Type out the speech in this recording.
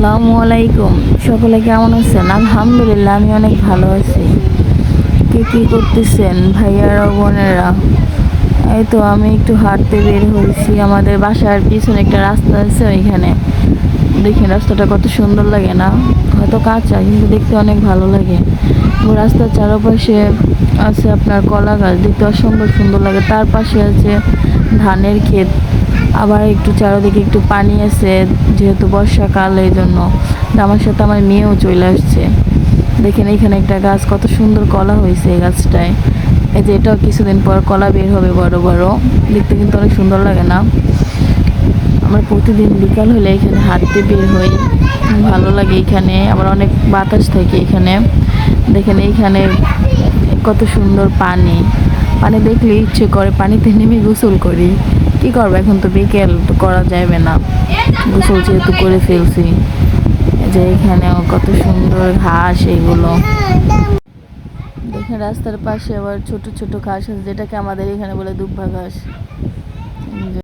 আসসালামু আলাইকুম। সকলে কেমন আছেন? আলহামদুলিল্লাহ, আমি অনেক ভালো আছি। কে কী করতেছেন ভাইয়ারা বোনেরা? এই তো আমি একটু হাঁটতে বের হয়েছি। আমাদের বাসার পিছনে একটা রাস্তা আছে, ওইখানে দেখেন রাস্তাটা কত সুন্দর লাগে না? হয়তো কাঁচা, কিন্তু দেখতে অনেক ভালো লাগে। রাস্তার চারপাশে আছে আপনার কলা গাছ, দেখতে অসম্ভব সুন্দর লাগে। তার পাশে আছে ধানের ক্ষেত। আবার একটু চারদিকে একটু পানি আছে, যেহেতু বর্ষাকাল, এই জন্য। আমার সাথে আমার মেয়েও চলে আসছে। দেখেন এখানে একটা গাছ, কত সুন্দর কলা হয়েছে এই গাছটায়। এই যে এটাও কিছুদিন পর কলা বের হবে বড় বড়, দেখতে কিন্তু অনেক সুন্দর লাগে না? আমরা প্রতিদিন বিকাল হলে এখানে হাঁটতে বের হই, ভালো লাগে এখানে। আবার অনেক বাতাস থাকে এখানে। দেখেন এইখানে কত সুন্দর পানি। পানি দেখলে ইচ্ছে করে পানিতে নেমে গোসল করি। কি করবো, এখন তো বিকেল, তো করা যাবে না, গোসল যেহেতু করে ফেলছি। যে এখানেও কত সুন্দর ঘাস, এইগুলো দেখেন। রাস্তার পাশে আবার ছোট ছোট ঘাস আছে, যেটাকে আমাদের এখানে বলে দুব্বা ঘাস।